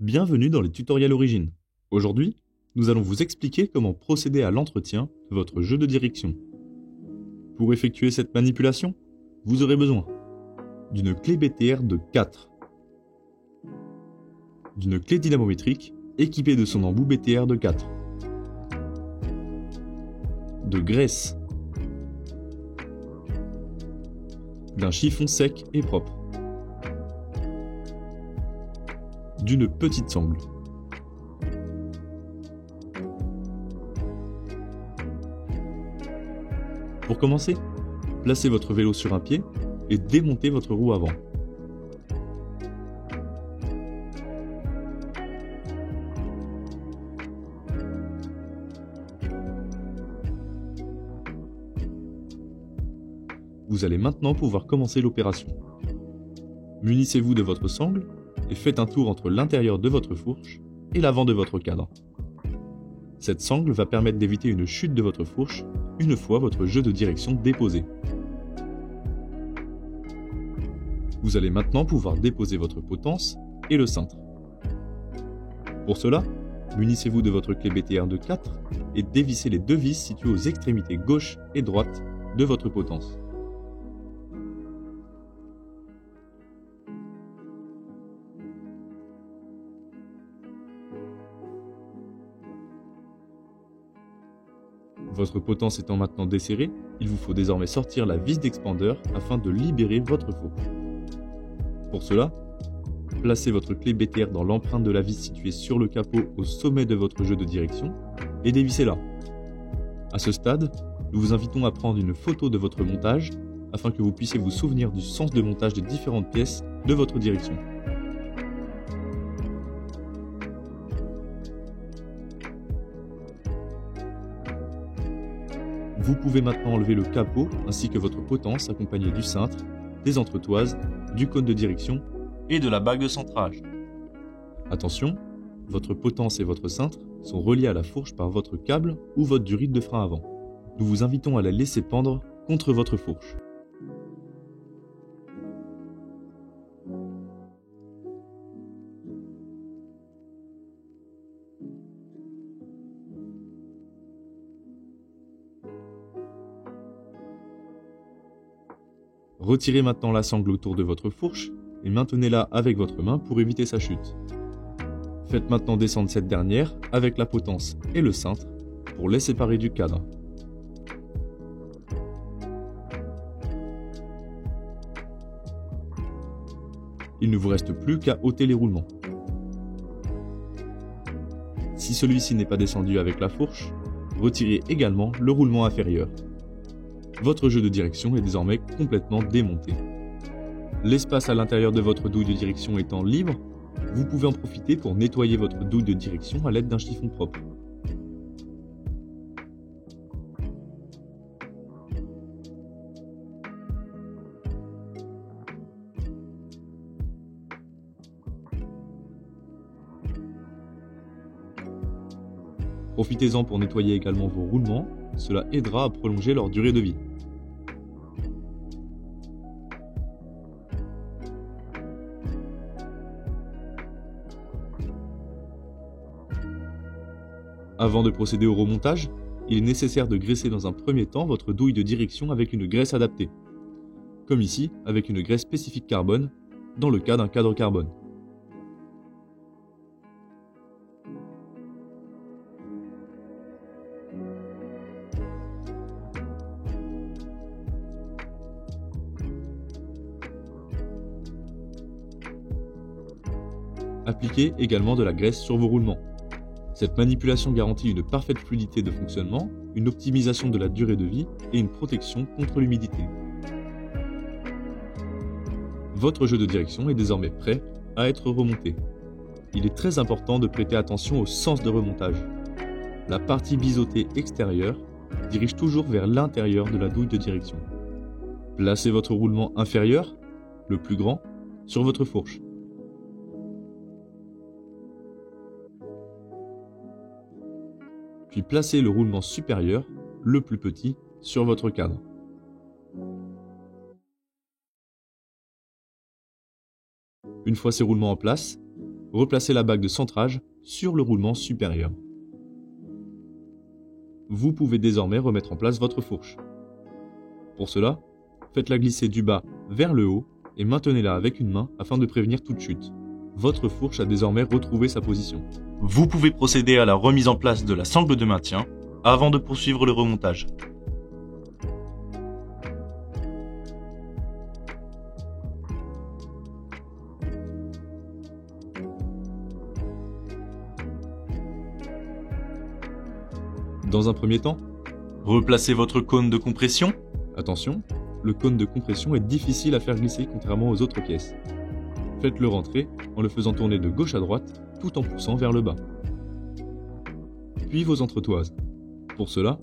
Bienvenue dans les tutoriels Origine. Aujourd'hui, nous allons vous expliquer comment procéder à l'entretien de votre jeu de direction. Pour effectuer cette manipulation, vous aurez besoin d'une clé BTR de 4, d'une clé dynamométrique équipée de son embout BTR de 4, de graisse, d'un chiffon sec et propre, d'une petite sangle. Pour commencer, placez votre vélo sur un pied et démontez votre roue avant. Vous allez maintenant pouvoir commencer l'opération. Munissez-vous de votre sangle et faites un tour entre l'intérieur de votre fourche et l'avant de votre cadre. Cette sangle va permettre d'éviter une chute de votre fourche une fois votre jeu de direction déposé. Vous allez maintenant pouvoir déposer votre potence et le cintre. Pour cela, munissez-vous de votre clé BTR de 4 et dévissez les deux vis situées aux extrémités gauche et droite de votre potence. Votre potence étant maintenant desserrée, il vous faut désormais sortir la vis d'expandeur afin de libérer votre fourche. Pour cela, placez votre clé BTR dans l'empreinte de la vis située sur le capot au sommet de votre jeu de direction et dévissez-la. À ce stade, nous vous invitons à prendre une photo de votre montage afin que vous puissiez vous souvenir du sens de montage des différentes pièces de votre direction. Vous pouvez maintenant enlever le capot ainsi que votre potence accompagnée du cintre, des entretoises, du cône de direction et de la bague de centrage. Attention, votre potence et votre cintre sont reliés à la fourche par votre câble ou votre durite de frein avant. Nous vous invitons à la laisser pendre contre votre fourche. Retirez maintenant la sangle autour de votre fourche et maintenez-la avec votre main pour éviter sa chute. Faites maintenant descendre cette dernière avec la potence et le cintre pour les séparer du cadre. Il ne vous reste plus qu'à ôter les roulements. Si celui-ci n'est pas descendu avec la fourche, retirez également le roulement inférieur. Votre jeu de direction est désormais complètement démonté. L'espace à l'intérieur de votre douille de direction étant libre, vous pouvez en profiter pour nettoyer votre douille de direction à l'aide d'un chiffon propre. Profitez-en pour nettoyer également vos roulements, cela aidera à prolonger leur durée de vie. Avant de procéder au remontage, il est nécessaire de graisser dans un premier temps votre douille de direction avec une graisse adaptée, comme ici avec une graisse spécifique carbone, dans le cas d'un cadre carbone. Appliquez également de la graisse sur vos roulements. Cette manipulation garantit une parfaite fluidité de fonctionnement, une optimisation de la durée de vie et une protection contre l'humidité. Votre jeu de direction est désormais prêt à être remonté. Il est très important de prêter attention au sens de remontage. La partie biseautée extérieure dirige toujours vers l'intérieur de la douille de direction. Placez votre roulement inférieur, le plus grand, sur votre fourche. Puis placez le roulement supérieur, le plus petit, sur votre cadre. Une fois ces roulements en place, replacez la bague de centrage sur le roulement supérieur. Vous pouvez désormais remettre en place votre fourche. Pour cela, faites-la glisser du bas vers le haut et maintenez-la avec une main afin de prévenir toute chute. Votre fourche a désormais retrouvé sa position. Vous pouvez procéder à la remise en place de la sangle de maintien avant de poursuivre le remontage. Dans un premier temps, replacez votre cône de compression. Attention, le cône de compression est difficile à faire glisser contrairement aux autres pièces. Faites-le rentrer en le faisant tourner de gauche à droite tout en poussant vers le bas. Puis vos entretoises. Pour cela,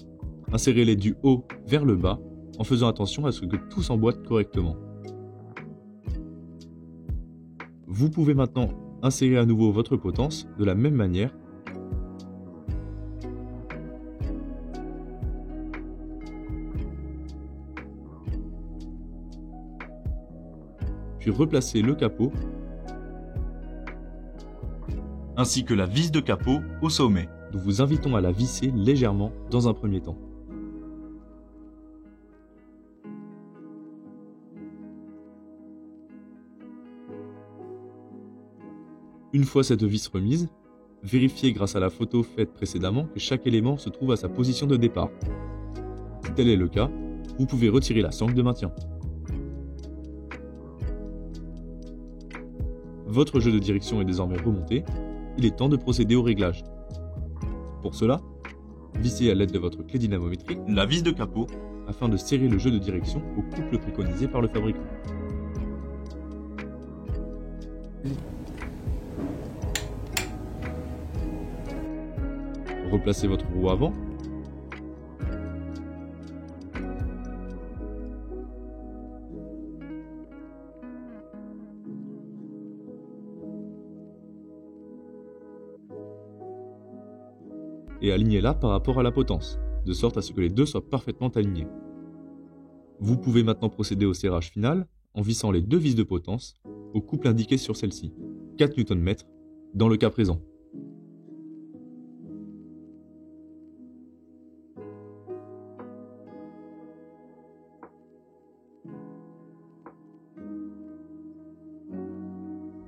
insérez-les du haut vers le bas en faisant attention à ce que tout s'emboîte correctement. Vous pouvez maintenant insérer à nouveau votre potence de la même manière. Puis replacer le capot ainsi que la vis de capot au sommet. Nous vous invitons à la visser légèrement dans un premier temps. Une fois cette vis remise, vérifiez grâce à la photo faite précédemment que chaque élément se trouve à sa position de départ. Si tel est le cas, vous pouvez retirer la sangle de maintien. Votre jeu de direction est désormais remonté, il est temps de procéder au réglage. Pour cela, vissez à l'aide de votre clé dynamométrique la vis de capot afin de serrer le jeu de direction au couple préconisé par le fabricant. Replacez votre roue avant. Et alignez-la par rapport à la potence, de sorte à ce que les deux soient parfaitement alignés. Vous pouvez maintenant procéder au serrage final en vissant les deux vis de potence au couple indiqué sur celle-ci, 4 Nm dans le cas présent.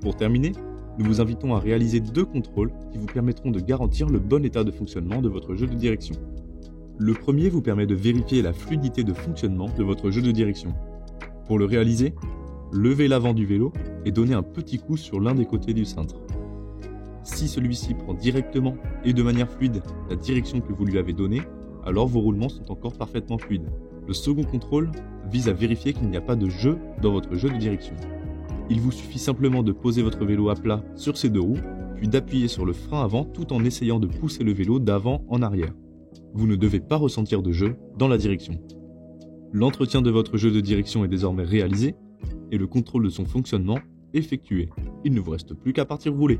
Pour terminer, nous vous invitons à réaliser 2 contrôles qui vous permettront de garantir le bon état de fonctionnement de votre jeu de direction. Le premier vous permet de vérifier la fluidité de fonctionnement de votre jeu de direction. Pour le réaliser, levez l'avant du vélo et donnez un petit coup sur l'un des côtés du cintre. Si celui-ci prend directement et de manière fluide la direction que vous lui avez donnée, alors vos roulements sont encore parfaitement fluides. Le second contrôle vise à vérifier qu'il n'y a pas de jeu dans votre jeu de direction. Il vous suffit simplement de poser votre vélo à plat sur ses 2 roues, puis d'appuyer sur le frein avant tout en essayant de pousser le vélo d'avant en arrière. Vous ne devez pas ressentir de jeu dans la direction. L'entretien de votre jeu de direction est désormais réalisé et le contrôle de son fonctionnement effectué. Il ne vous reste plus qu'à partir rouler.